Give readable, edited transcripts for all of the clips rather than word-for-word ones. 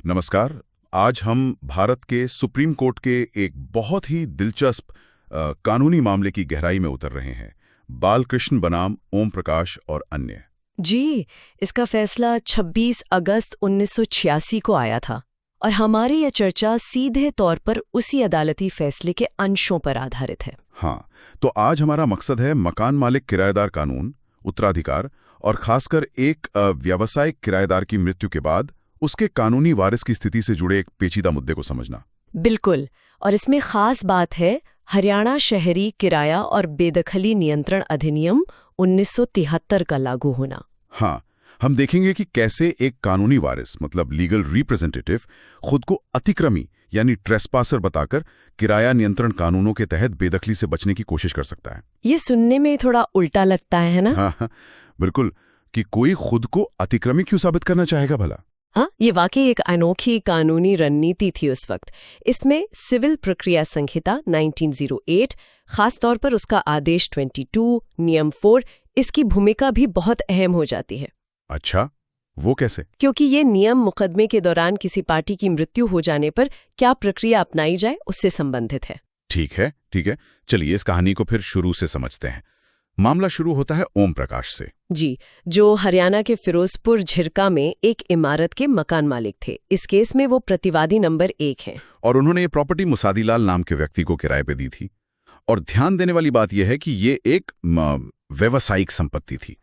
नमस्कार। आज हम भारत के सुप्रीम कोर्ट के एक बहुत ही दिलचस्प कानूनी मामले की गहराई में उतर रहे हैं। बालकृष्ण बनाम ओम प्रकाश और अन्य। जी, इसका फैसला 26 अगस्त 1986 को आया था और हमारी यह चर्चा सीधे तौर पर उसी अदालती फैसले के अंशों पर आधारित है। हाँ, तो आज हमारा मकसद है मकान मालिक किराएदार कानून, उत्तराधिकार और खासकर एक व्यावसायिक किराएदार की मृत्यु के बाद उसके कानूनी वारिस की स्थिति से जुड़े एक पेचीदा मुद्दे को समझना। बिल्कुल, और इसमें खास बात है हरियाणा शहरी किराया और बेदखली नियंत्रण अधिनियम 1973 का लागू होना। हाँ, हम देखेंगे कि कैसे एक कानूनी वारिस मतलब लीगल रिप्रेजेंटेटिव खुद को अतिक्रमी यानी ट्रेसपासर बताकर किराया नियंत्रण कानूनों के तहत बेदखली से बचने की कोशिश कर सकता है। ये सुनने में थोड़ा उल्टा लगता है ना? हाँ, बिल्कुल, कि कोई खुद को अतिक्रमी क्यों साबित करना चाहेगा भला? हाँ, ये वाकई एक अनोखी कानूनी रणनीति थी उस वक्त। इसमें सिविल प्रक्रिया संहिता 1908, खास तौर पर उसका आदेश 22, नियम 4, इसकी भूमिका भी बहुत अहम हो जाती है। अच्छा, वो कैसे? क्योंकि ये नियम मुकदमे के दौरान किसी पार्टी की मृत्यु हो जाने पर क्या प्रक्रिया अपनाई जाए उससे संबंधित है। ठीक है, चलिए इस कहानी को फिर शुरू से समझते हैं। मामला शुरू होता है ओम प्रकाश से। जी, जो हरियाणा के फिरोजपुर झिरका में एक इमारत के मकान मालिक थे। इस केस में वो प्रतिवादी नंबर 1 हैं। और उन्होंने ये प्रॉपर्टी मुसादीलाल नाम के व्यक्ति को किराए पे दी थी। और ध्यान देने वाली बात यह है कि ये एक व्यावसायिक संपत्ति थी,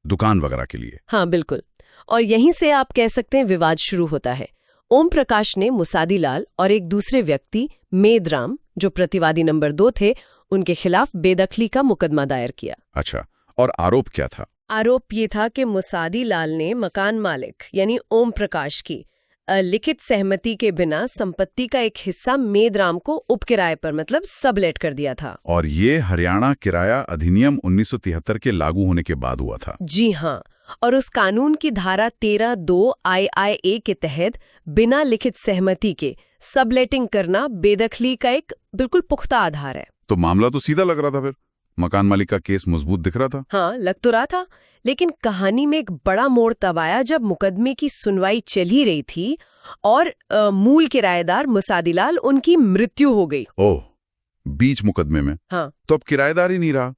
दुकान वगैरह के लिए। हाँ, बिल्कुल। और यहीं से आप कह सकते हैं विवाद शुरू होता है। ओम प्रकाश ने मुसादीलाल और एक दूसरे व्यक्ति मेदराम, जो प्रतिवादी नंबर 2 थे, उनके खिलाफ बेदखली का मुकदमा दायर किया। अच्छा, और आरोप क्या था? आरोप ये था कि मुसादीलाल ने मकान मालिक यानी ओम प्रकाश की लिखित सहमति के बिना संपत्ति का एक हिस्सा मेदराम को उपकिराए पर मतलब सबलेट कर दिया था। और ये हरियाणा किराया अधिनियम 1973 के लागू होने के बाद हुआ था। जी हाँ, और उस कानून की धारा 13(2) IIA के तहत बिना लिखित सहमति के सबलेटिंग करना बेदखली का एक बिल्कुल पुख्ता आधार है। तो मामला तो सीधा लग रहा था फिर। मकान मालिक का केस मजबूत दिख रहा था। हाँ, लग तो रहा था, लेकिन कहानी में एक बड़ा मोड़ तब आया जब मुकदमे की सुनवाई चल ही रही थी और मूल किराएदार मुसादीलाल उनकी मृत्यु हो गई। ओह, बीच मुकदमे में? हाँ। तो अब किराएदार ही नहीं रहा।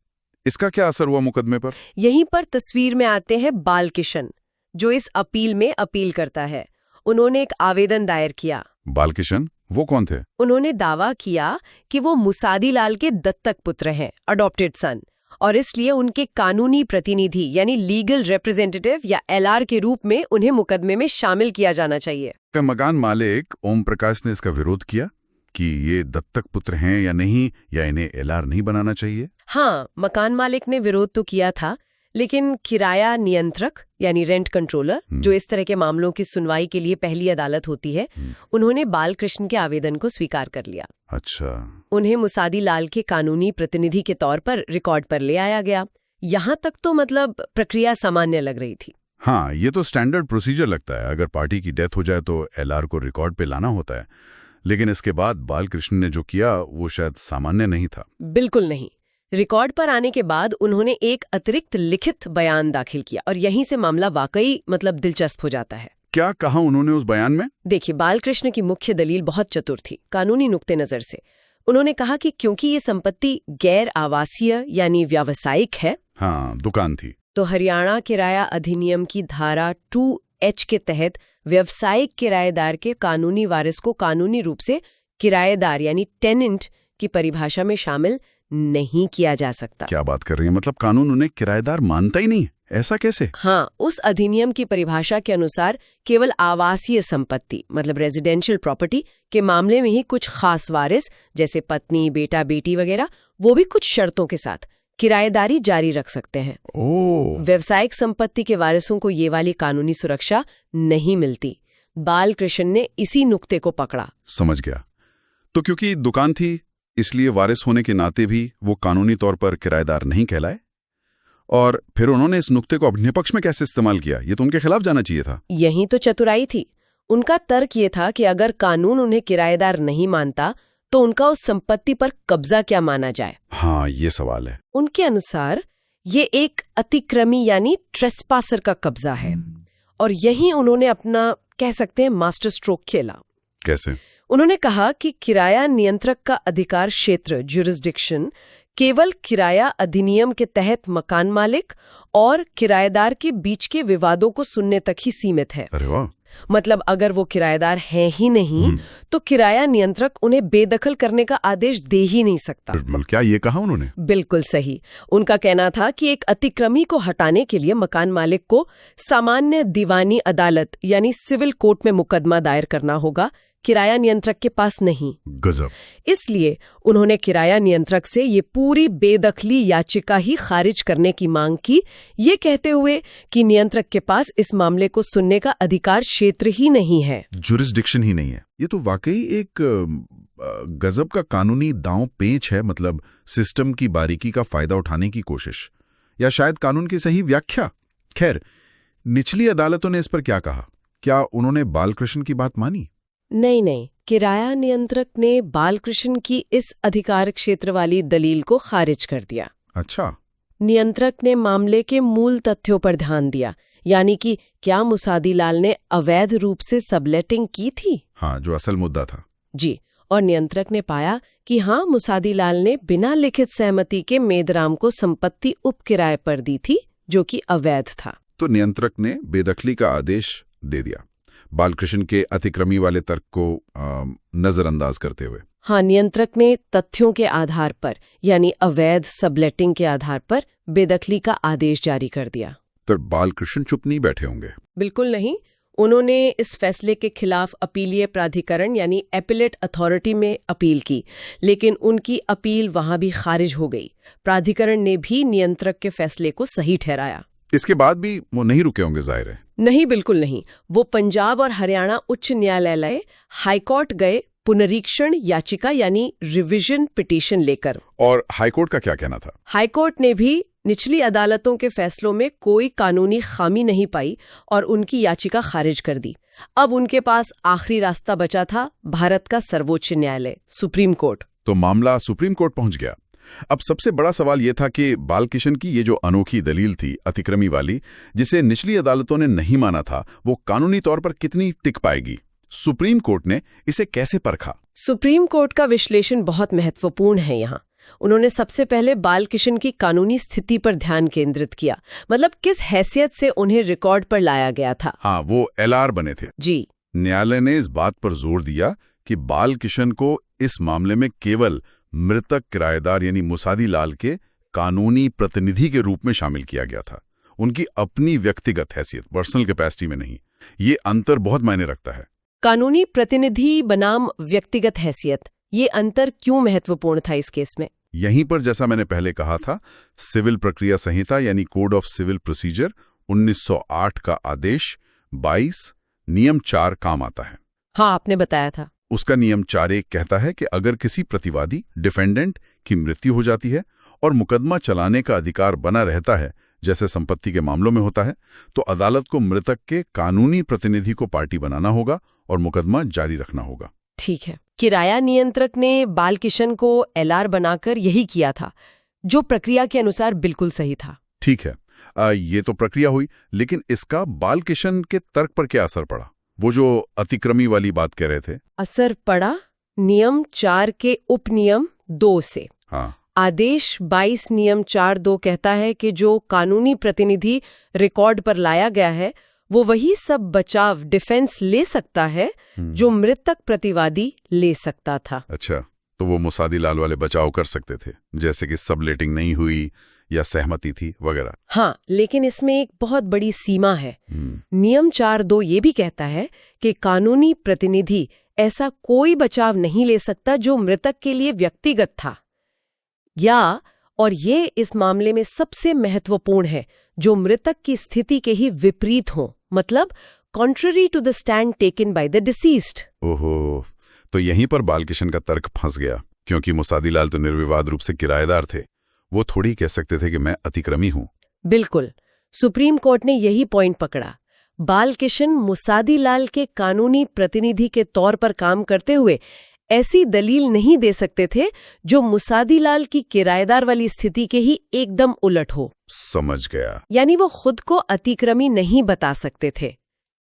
इसका क्या असर हुआ मुकदमे पर? यहीं पर तस्वीर में आते हैं बालकिशन, जो इस अपील में अपील करता है। उन्होंने एक आवेदन दायर किया। बालकिशन वो कौन थे? उन्होंने दावा किया कि वो मुसादीलाल के दत्तक पुत्र हैं, अडॉप्टेड सन, और इसलिए उनके कानूनी प्रतिनिधि यानी लीगल रिप्रेजेंटेटिव या LR के रूप में उन्हें मुकदमे में शामिल किया जाना चाहिए। क्या मकान मालिक ओम प्रकाश ने इसका विरोध किया कि ये दत्तक पुत्र हैं या नहीं, या इन्हें LR नहीं बनाना चाहिए? हाँ, मकान मालिक ने विरोध तो किया था, लेकिन किराया नियंत्रक यानी रेंट कंट्रोलर, जो इस तरह के मामलों की सुनवाई के लिए पहली अदालत होती है, उन्होंने बालकृष्ण के आवेदन को स्वीकार कर लिया। अच्छा। उन्हें मुसादीलाल के कानूनी प्रतिनिधि के तौर पर रिकॉर्ड पर ले आया गया। यहाँ तक तो मतलब प्रक्रिया सामान्य लग रही थी। हाँ, ये तो स्टैंडर्ड प्रोसीजर लगता है। अगर पार्टी की डेथ हो जाए तो LR को रिकॉर्ड पे लाना होता है। लेकिन इसके बाद बालकृष्ण ने जो किया वो शायद सामान्य नहीं था। बिल्कुल नहीं। रिकॉर्ड पर आने के बाद उन्होंने एक अतिरिक्त लिखित बयान दाखिल किया और यहीं से मामला वाकई मतलब दिलचस्प हो जाता है। क्या कहा उन्होंने उस बयान में? देखिए, बालकृष्ण की मुख्य दलील बहुत चतुर थी कानूनी नुक्ते नजर से। उन्होंने कहा कि क्योंकि ये संपत्ति गैर आवासीय यानी व्यावसायिक है, हाँ, दुकान थी, तो हरियाणा किराया अधिनियम की धारा 2H के तहत व्यावसायिक किराएदार के कानूनी वारिस को कानूनी रूप से किराएदार यानी टेनेंट की परिभाषा में शामिल नहीं किया जा सकता। क्या बात कर रही है? मतलब कानून उन्हें किराएदार मानता ही नहीं? ऐसा कैसे? हाँ, उस अधिनियम की परिभाषा के अनुसार केवल आवासीय संपत्ति मतलब रेजिडेंशियल प्रॉपर्टी के मामले में ही कुछ खास वारिस जैसे पत्नी, बेटा, बेटी वगैरह, वो भी कुछ शर्तों के साथ किराएदारी जारी रख सकते हैं। ओह। व्यवसायिक संपत्ति के वारिसों को ये वाली कानूनी सुरक्षा नहीं मिलती। बालकृष्ण ने इसी नुक्ते को पकड़ा। समझ गया। तो क्योंकि दुकान थी इसलिए वारिस होने के नाते भी वो कानूनी तौर पर किराएदार नहीं कहलाए। और फिर उन्होंने इस नुक्ते को अपने पक्ष में कैसे इस्तेमाल किया? ये तो उनके खिलाफ जाना चाहिए था। यही तो चतुराई थी। उनका तर्क ये था कि अगर कानून उन्हें किराएदार नहीं मानता तो उनका उस संपत्ति पर कब्जा क्या माना जाए। हाँ, ये सवाल है। उनके अनुसार ये एक अतिक्रमी यानी ट्रेसपासर का कब्जा है, और यही उन्होंने अपना कह सकते हैं मास्टर स्ट्रोक खेला। कैसे? उन्होंने कहा कि किराया नियंत्रक का अधिकार क्षेत्र ज्यूरिसडिक्शन केवल किराया अधिनियम के तहत मकान मालिक और किराएदार के बीच के विवादों को सुनने तक ही सीमित है। अरे वाह! मतलब अगर वो किराएदार हैं ही नहीं तो किराया नियंत्रक उन्हें बेदखल करने का आदेश दे ही नहीं सकता। क्या ये कहा उन्होंने? बिल्कुल सही। उनका कहना था कि एक अतिक्रमी को हटाने के लिए मकान मालिक को सामान्य दीवानी अदालत यानी सिविल कोर्ट में मुकदमा दायर करना होगा, किराया नियंत्रक के पास नहीं। गजब। इसलिए उन्होंने किराया नियंत्रक से ये पूरी बेदखली याचिका ही खारिज करने की मांग की, ये कहते हुए कि नियंत्रक के पास इस मामले को सुनने का अधिकार क्षेत्र ही नहीं है, जुरिस्डिक्शन ही नहीं है। ये तो वाकई एक गजब का कानूनी दांव पेंच है। मतलब सिस्टम की बारीकी का फायदा उठाने की कोशिश, या शायद कानून की सही व्याख्या। खैर, निचली अदालतों ने इस पर क्या कहा? क्या उन्होंने बालकृष्ण की बात मानी? नहीं, किराया नियंत्रक ने बालकृष्ण की इस अधिकार क्षेत्र वाली दलील को खारिज कर दिया। अच्छा। नियंत्रक ने मामले के मूल तथ्यों पर ध्यान दिया, यानी कि क्या मुसादीलाल ने अवैध रूप से सबलेटिंग की थी? हाँ, जो असल मुद्दा था। जी, और नियंत्रक ने पाया कि हाँ, मुसादीलाल ने बिना लिखित सहमति के मेदराम को संपत्ति उपकिराए पर दी थी, जो कि अवैध था। तो नियंत्रक ने बेदखली का आदेश दे दिया, बालकृष्ण के अतिक्रमी वाले तर्क को नजरअंदाज करते हुए। हाँ, नियंत्रक ने तथ्यों के आधार पर यानी अवैध सबलेटिंग के आधार पर बेदखली का आदेश जारी कर दिया। तो बालकृष्ण चुप नहीं बैठे होंगे? बिल्कुल नहीं। उन्होंने इस फैसले के खिलाफ अपीलीय प्राधिकरण यानी एपिलेट अथॉरिटी में अपील की, लेकिन उनकी अपील वहां भी खारिज हो गई। प्राधिकरण ने भी नियंत्रक के फैसले को सही ठहराया। इसके बाद भी वो नहीं रुके होंगे, जाहिर है। नहीं, बिल्कुल नहीं। वो पंजाब और हरियाणा उच्च न्यायालय हाईकोर्ट गए पुनरीक्षण याचिका यानी रिवीजन पिटीशन लेकर। और हाईकोर्ट का क्या कहना था? हाईकोर्ट ने भी निचली अदालतों के फैसलों में कोई कानूनी खामी नहीं पाई और उनकी याचिका खारिज कर दी। अब उनके पास आखिरी रास्ता बचा था, भारत का सर्वोच्च न्यायालय सुप्रीम कोर्ट। तो मामला सुप्रीम कोर्ट पहुंच गया। अब सबसे बड़ा सवाल यह था कि बालकृष्ण की ये जो अनोखी दलील थी अतिक्रमी वाली, जिसे निचली अदालतों ने नहीं माना था, वो कानूनी तौर पर कितनी टिक पाएगी? सुप्रीम कोर्ट ने इसे कैसे परखा? सुप्रीम कोर्ट का विश्लेषण बहुत महत्वपूर्ण है यहाँ। उन्होंने सबसे पहले बालकृष्ण की कानूनी स्थिति पर ध्यान केंद्रित किया, मतलब किस हैसियत से उन्हें रिकॉर्ड पर लाया गया था। हाँ, वो एलआर बने थे। जी। न्यायालय ने इस बात पर जोर दिया कि बालकृष्ण को इस मामले में केवल मृतक किराएदार यानी मुसादीलाल के कानूनी प्रतिनिधि के रूप में शामिल किया गया था, उनकी अपनी व्यक्तिगत हैसियत, पर्सनल कैपेसिटी में नहीं। ये अंतर बहुत मायने रखता है। कानूनी प्रतिनिधि बनाम व्यक्तिगत हैसियत, ये अंतर क्यों महत्वपूर्ण था इस केस में? यहीं पर, जैसा मैंने पहले कहा था, सिविल प्रक्रिया संहिता यानी कोड ऑफ सिविल प्रोसीजर 1908 का आदेश 22 नियम 4 काम आता है। हाँ, आपने बताया था। उसका नियम 4(1) कहता है कि अगर किसी प्रतिवादी डिफेंडेंट की मृत्यु हो जाती है और मुकदमा चलाने का अधिकार बना रहता है, जैसे संपत्ति के मामलों में होता है, तो अदालत को मृतक के कानूनी प्रतिनिधि को पार्टी बनाना होगा और मुकदमा जारी रखना होगा। ठीक है। किराया नियंत्रक ने बालकृष्ण को एलआर बनाकर यही किया था, जो प्रक्रिया के अनुसार बिल्कुल सही था। ठीक है, ये तो प्रक्रिया हुई, लेकिन इसका बालकृष्ण के तर्क पर क्या असर पड़ा? वो जो अतिक्रमी वाली बात कह रहे थे। असर पड़ा नियम 4 के उपनियम 2 से। हाँ। आदेश 22 नियम 4(2) कहता है कि जो कानूनी प्रतिनिधि रिकॉर्ड पर लाया गया है वो वही सब बचाव डिफेंस ले सकता है जो मृतक प्रतिवादी ले सकता था। अच्छा, तो वो मुसादीलाल वाले बचाव कर सकते थे, जैसे कि सबलेटिंग नहीं हुई या सहमति थी वगैरह। हाँ, लेकिन इसमें एक बहुत बड़ी सीमा है। नियम 4(2) ये भी कहता है कि कानूनी प्रतिनिधि ऐसा कोई बचाव नहीं ले सकता जो मृतक के लिए व्यक्तिगत था, और ये इस मामले में सबसे महत्वपूर्ण है, जो मृतक की स्थिति के ही विपरीत हो, मतलब contrary to the stand taken by the deceased. ओहो, तो यहीं पर बालकृष्ण का तर्क फंस गया, क्योंकि मुसादीलाल तो निर्विवाद रूप से किराएदार थे। वो थोड़ी कह सकते थे कि मैं अतिक्रमी हूं। बिल्कुल, सुप्रीम कोर्ट ने यही पॉइंट पकड़ा। बालकृष्ण मुसादीलाल के कानूनी प्रतिनिधि के तौर पर काम करते हुए ऐसी दलील नहीं दे सकते थे जो मुसादीलाल की किराएदार वाली स्थिति के ही एकदम उलट हो। समझ गया। यानी वो खुद को अतिक्रमी नहीं बता सकते थे।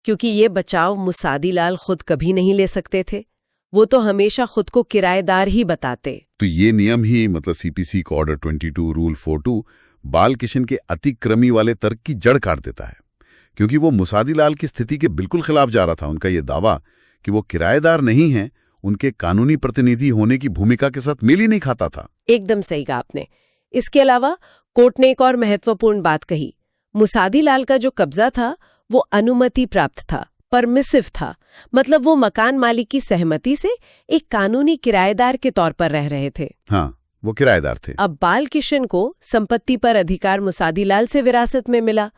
क्योंकि ये बचाव मुसादीलाल खुद कभी नहीं ले सकते थे। वो तो हमेशा खुद को किराएदार ही बताते। तो ये नियम ही मतलब सीपीसी का ऑर्डर 22 रूल 42 बाल किशन के अतिक्रमी वाले तर्क की जड़ काट देता है, क्योंकि वो मुसादीलाल की स्थिति के बिल्कुल खिलाफ जा रहा था। उनका ये दावा कि वो किराएदार नहीं हैं, उनके कानूनी प्रतिनिधि होने की भूमिका के साथ मेल ही नहीं खाता था। एकदम सही कहा आपने। इसके अलावा कोर्ट ने एक और महत्वपूर्ण बात कही। मुसादीलाल का जो कब्जा था वो अनुमति प्राप्त था, परमिसिव था। मतलब वो मकान मालिक की सहमति से एक कानूनी किराएदार के तौर पर रह रहे थे। हाँ, वो किराएदार थे। अब बाल किशन को संपत्ति पर अधिकार मुसादीलाल से विरासत में मिला,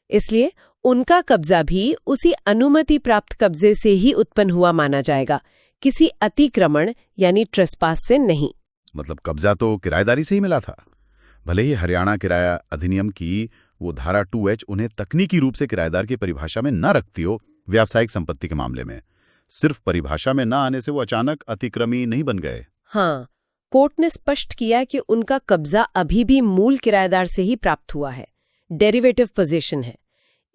इसलिए उनका कब्जा भी उसी अनुमति प्राप्त कब्जे से ही उत्पन्न हुआ माना जाएगा, किसी अतिक्रमण यानी ट्रेसपास से नहीं। मतलब कब्जा तो किराएदारी से ही मिला था। भले ही हरियाणा किराया अधिनियम की वो धारा 2H उन्हें तकनीकी रूप से किराएदार की परिभाषा में न रखती हो, व्यावसायिक संपत्ति के मामले में सिर्फ परिभाषा में न आने से वो अचानक अतिक्रमी नहीं बन गए। हाँ, कोर्ट ने स्पष्ट किया कि उनका कब्जा अभी भी मूल किराएदार से ही प्राप्त हुआ है, डेरिवेटिव पोजीशन है।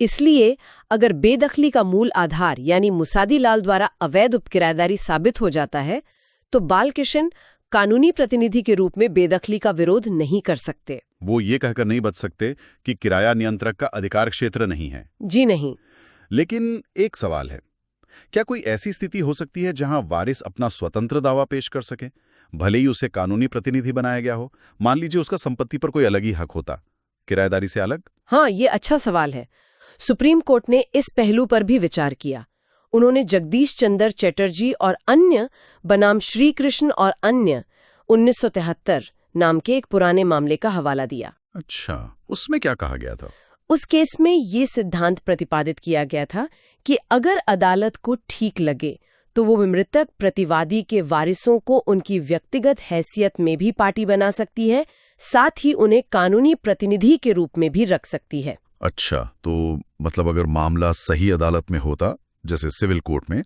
इसलिए अगर बेदखली का मूल आधार यानी मुसादीलाल द्वारा अवैध उपकिराएदारी साबित हो जाता है, तो बाल किशन कानूनी प्रतिनिधि के रूप में बेदखली का विरोध नहीं कर सकते। वो ये कहकर नहीं बच सकते कि किराया नियंत्रक का अधिकार क्षेत्र नहीं है। जी नहीं। लेकिन एक सवाल है, क्या कोई ऐसी स्थिति हो सकती है जहां वारिस अपना स्वतंत्र दावा पेश कर सके, भले ही उसे कानूनी प्रतिनिधि बनाया गया हो? मान लीजिए उसका संपत्ति पर कोई अलग ही हक होता, किराएदारी से अलग। हाँ, ये अच्छा सवाल है। सुप्रीम कोर्ट ने इस पहलू पर भी विचार किया। उन्होंने जगदीश चंद्र चटर्जी और अन्य बनाम श्री कृष्ण और अन्य 1973 नाम के एक पुराने मामले का हवाला दिया। अच्छा, उसमें क्या कहा गया था? उस केस में ये सिद्धांत प्रतिपादित किया गया था कि अगर अदालत को ठीक लगे तो वो मृतक प्रतिवादी के वारिसों को उनकी व्यक्तिगत हैसियत में भी पार्टी बना सकती है, साथ ही उन्हें कानूनी प्रतिनिधि के रूप में भी रख सकती है। अच्छा, तो मतलब अगर मामला सही अदालत में होता, जैसे सिविल कोर्ट में,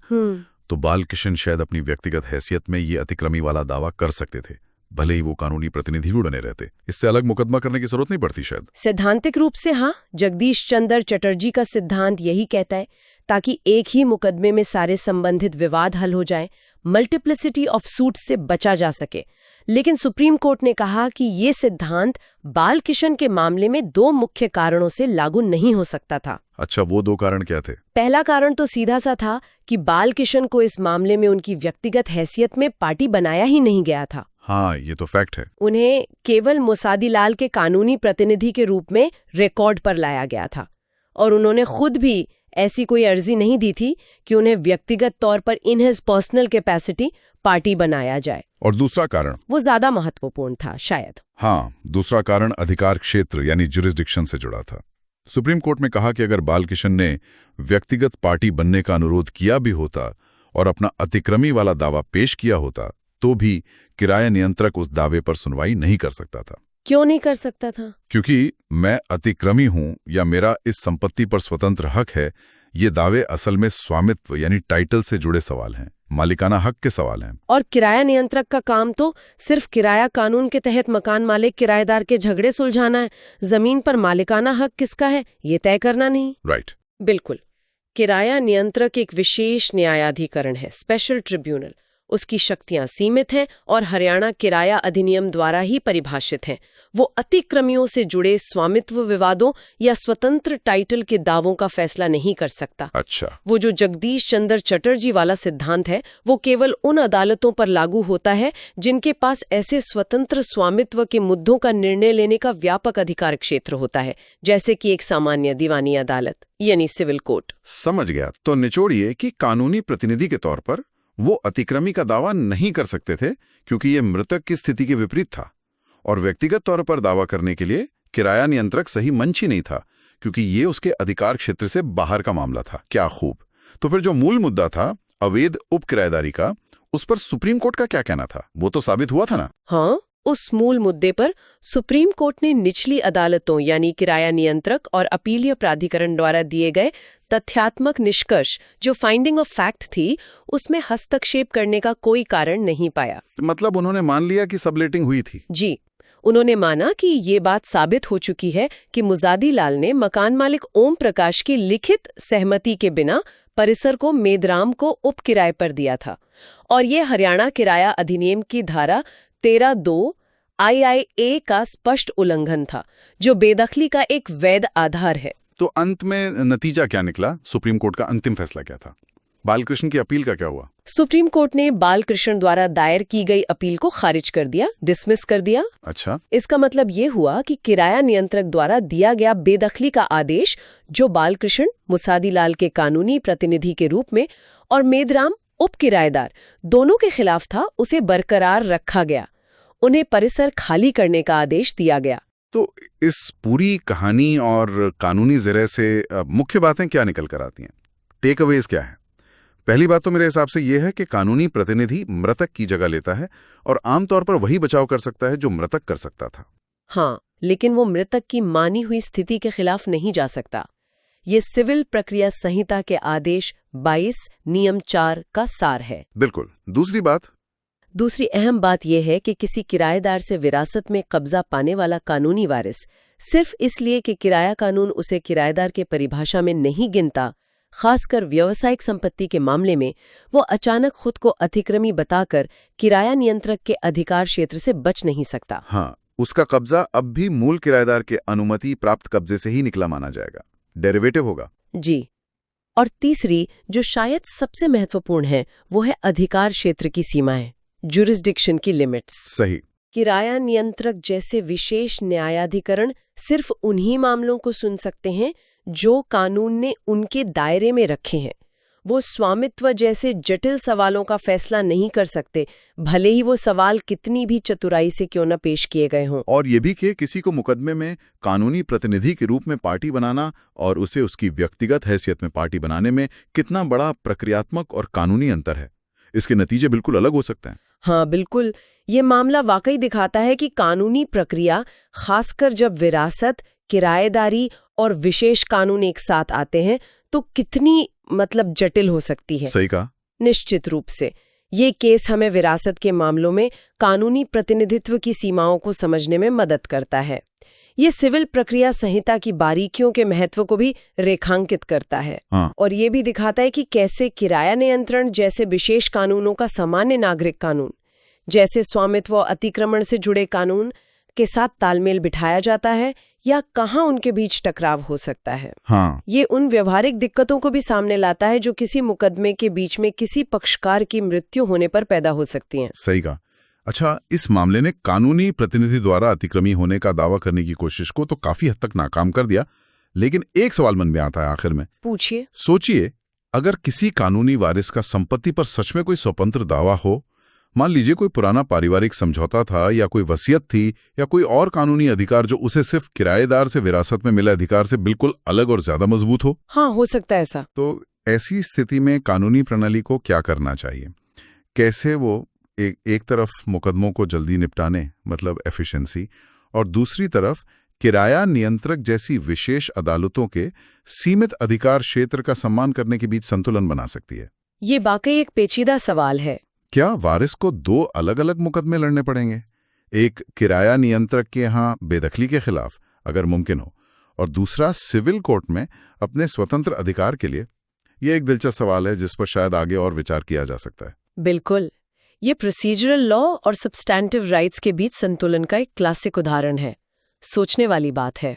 तो बाल किशन शायद अपनी व्यक्तिगत हैसियत में ये अतिक्रमी वाला दावा कर सकते थे, भले ही वो कानूनी प्रतिनिधि भी बने रहते। इससे अलग मुकदमा करने की जरूरत नहीं पड़ती शायद। सैद्धांतिक रूप से हाँ, जगदीश चंद्र चटर्जी का सिद्धांत यही कहता है, ताकि एक ही मुकदमे में सारे संबंधित विवाद हल हो जाएं, मल्टीप्लिसिटी ऑफ सूट से बचा जा सके। लेकिन सुप्रीम कोर्ट ने कहा कि ये सिद्धांत बाल किशन के मामले में 2 मुख्य कारणों से लागू नहीं हो सकता था। अच्छा, वो 2 कारण क्या थे? पहला कारण तो सीधा सा था कि बाल किशन को इस मामले में उनकी व्यक्तिगत हैसियत में पार्टी बनाया ही नहीं गया था। हाँ, ये तो फैक्ट है। उन्हें केवल मुसादीलाल के कानूनी प्रतिनिधि के रूप में रिकॉर्ड पर लाया गया था, और उन्होंने खुद भी ऐसी कोई अर्जी नहीं दी थी कि उन्हें व्यक्तिगत तौर पर in his personal capacity party बनाया जाए। और दूसरा कारण? वो ज्यादा महत्वपूर्ण था शायद। हाँ, दूसरा कारण अधिकार क्षेत्र यानी जुरिस्डिक्शन से जुड़ा था। सुप्रीम कोर्ट में कहा कि अगर बाल किशन ने व्यक्तिगत पार्टी बनने का अनुरोध किया भी होता और अपना अतिक्रमी वाला दावा पेश किया होता, तो भी किराया नियंत्रक उस दावे पर सुनवाई नहीं कर सकता था। क्यों नहीं कर सकता था? क्योंकि मैं अतिक्रमी हूं या मेरा इस संपत्ति पर स्वतंत्र हक है, ये दावे असल में स्वामित्व यानी टाइटल से जुड़े सवाल हैं, मालिकाना हक के सवाल हैं। और किराया नियंत्रक का काम तो सिर्फ किराया कानून के तहत मकान मालिक किराएदार के झगड़े सुलझाना है। जमीन पर मालिकाना हक किसका है ये तय करना नहीं। राइट। बिल्कुल। किराया नियंत्रक एक विशेष न्यायाधिकरण है, स्पेशल ट्रिब्यूनल। उसकी शक्तियां सीमित हैं और हरियाणा किराया अधिनियम द्वारा ही परिभाषित हैं। वो अतिक्रमियों से जुड़े स्वामित्व विवादों या स्वतंत्र टाइटल के दावों का फैसला नहीं कर सकता। अच्छा। वो जो जगदीश चंद्र चटर्जी वाला सिद्धांत है, वो केवल उन अदालतों पर लागू होता है जिनके पास ऐसे स्वतंत्र स्वामित्व के मुद्दों का निर्णय लेने का व्यापक अधिकार क्षेत्र होता है, जैसे कि एक सामान्य दीवानी अदालत यानी सिविल कोर्ट। समझ गया। तो निचोड़िए कि कानूनी प्रतिनिधि के तौर पर वो अतिक्रमी का दावा नहीं कर सकते थे क्योंकि ये मृतक की स्थिति के विपरीत था, और व्यक्तिगत तौर पर दावा करने के लिए किराया नियंत्रक सही मंच ही नहीं था क्योंकि ये उसके अधिकार क्षेत्र से बाहर का मामला था। क्या खूब। तो फिर जो मूल मुद्दा था अवैध उपकिराएदारी का, उस पर सुप्रीम कोर्ट का क्या कहना था? वो तो साबित हुआ था ना? हाँ, उस मूल मुद्दे पर सुप्रीम कोर्ट ने निचली अदालतों यानी किराया नियंत्रक और अपीलीय प्राधिकरण द्वारा दिए गए तथ्यात्मक निष्कर्ष, जो फाइंडिंग ऑफ फैक्ट थी, उसमें हस्तक्षेप करने का कोई कारण नहीं पाया। मतलब उन्होंने मान लिया कि सबलेटिंग हुई थी? जी, उन्होंने माना कि ये बात साबित हो चुकी है कि मुजादी लाल ने मकान मालिक ओम प्रकाश की लिखित सहमति के बिना परिसर को मेदराम को उप किराए पर दिया था और ये हरियाणा किराया अधिनियम की धारा 13(2) IIA का स्पष्ट उल्लंघन था, जो बेदखली का एक वैध आधार है। तो अंत में नतीजा क्या निकला? सुप्रीम कोर्ट का अंतिम फैसला क्या था? बालकृष्ण की अपील का क्या हुआ? सुप्रीम कोर्ट ने बालकृष्ण द्वारा दायर की गई अपील को खारिज कर दिया, डिसमिस कर दिया। अच्छा। इसका मतलब ये हुआ कि किराया नियंत्रक द्वारा दिया गया बेदखली का आदेश, जो बालकृष्ण मुसादी लाल के कानूनी प्रतिनिधि के रूप में और मेदराम उप किराएदार दोनों के खिलाफ था, उसे बरकरार रखा गया। उन्हें परिसर खाली करने का आदेश दिया गया। तो इस पूरी कहानी और कानूनी ज़रिए से मुख्य बातें क्या निकल कर आती हैं? टेक अवेज क्या है? पहली बात तो मेरे हिसाब से यह है कि कानूनी प्रतिनिधि मृतक की जगह लेता है और आमतौर पर वही बचाव कर सकता है जो मृतक कर सकता था। हाँ, लेकिन वो मृतक की मानी हुई स्थिति के खिलाफ नहीं जा सकता। ये सिविल प्रक्रिया संहिता के आदेश 22 नियम 4 का सार है। बिल्कुल। दूसरी अहम बात यह है कि किसी किराएदार से विरासत में कब्जा पाने वाला कानूनी वारिस सिर्फ इसलिए कि किराया कानून उसे किराएदार के परिभाषा में नहीं गिनता, खासकर व्यावसायिक संपत्ति के मामले में, वो अचानक खुद को अतिक्रमी बताकर किराया नियंत्रक के अधिकार क्षेत्र से बच नहीं सकता। हाँ, उसका कब्जा अब भी मूल किराएदार के अनुमति प्राप्त कब्जे से ही निकला माना जाएगा, डेरिवेटिव होगा। जी। और तीसरी, जो शायद सबसे महत्वपूर्ण है, वो है अधिकार क्षेत्र की सीमाएं, जुरिस्डिक्शन की लिमिट्स। सही। किराया नियंत्रक जैसे विशेष न्यायाधिकरण सिर्फ उन्हीं मामलों को सुन सकते हैं जो कानून ने उनके दायरे में रखे हैं। वो स्वामित्व जैसे जटिल सवालों का फैसला नहीं कर सकते, भले ही वो सवाल कितनी भी चतुराई से क्यों न पेश किए गए हों। और ये भी कि किसी को मुकदमे में कानूनी प्रतिनिधि के रूप में पार्टी बनाना और उसे उसकी व्यक्तिगत हैसियत में पार्टी बनाने में कितना बड़ा प्रक्रियात्मक और कानूनी अंतर है, इसके नतीजे बिल्कुल अलग हो सकते हैं। हाँ बिल्कुल, ये मामला वाकई दिखाता है कि कानूनी प्रक्रिया, खासकर जब विरासत, किराएदारी और विशेष कानून एक साथ आते हैं, तो कितनी जटिल हो सकती है। सही कहा। निश्चित रूप से ये केस हमें विरासत के मामलों में कानूनी प्रतिनिधित्व की सीमाओं को समझने में मदद करता है। ये सिविल प्रक्रिया संहिता की बारीकियों के महत्व को भी रेखांकित करता है। हाँ। और ये भी दिखाता है कि कैसे किराया नियंत्रण जैसे विशेष कानूनों का सामान्य नागरिक कानून, जैसे स्वामित्व और अतिक्रमण से जुड़े कानून के साथ तालमेल बिठाया जाता है या कहाँ उनके बीच टकराव हो सकता है। हाँ। ये उन व्यवहारिक दिक्कतों को भी सामने लाता है जो किसी मुकदमे के बीच में किसी पक्षकार की मृत्यु होने पर पैदा हो सकती हैं। सही कहा। अच्छा, इस मामले ने कानूनी प्रतिनिधि द्वारा अतिक्रमी होने का दावा करने की कोशिश को तो काफी हद तक नाकाम कर दिया, लेकिन एक सवाल मन में आता है आखिर में। पूछिए। सोचिए, अगर किसी कानूनी वारिस का संपत्ति पर सच में कोई स्वतंत्र दावा हो, मान लीजिए कोई पुराना पारिवारिक समझौता था या कोई वसीयत थी या कोई और कानूनी अधिकार जो उसे सिर्फ किराएदार से विरासत में मिले अधिकार से बिल्कुल अलग और ज्यादा मजबूत हो। हाँ, हो सकता है ऐसा। तो ऐसी स्थिति में कानूनी प्रणाली को क्या करना चाहिए? कैसे वो एक तरफ मुकदमों को जल्दी निपटाने, मतलब एफिशिएंसी, और दूसरी तरफ किराया नियंत्रक जैसी विशेष अदालतों के सीमित अधिकार क्षेत्र का सम्मान करने के बीच संतुलन बना सकती है? ये वाकई एक पेचीदा सवाल है। क्या वारिस को दो अलग अलग मुकदमे लड़ने पड़ेंगे? एक किराया नियंत्रक के यहाँ बेदखली के खिलाफ, अगर मुमकिन हो, और दूसरा सिविल कोर्ट में अपने स्वतंत्र अधिकार के लिए? यह एक दिलचस्प सवाल है जिस पर शायद आगे और विचार किया जा सकता है। बिल्कुल, ये प्रोसीजरल लॉ और सब्सटैंटिव राइट्स के बीच संतुलन का एक क्लासिक उदाहरण है। सोचने वाली बात है।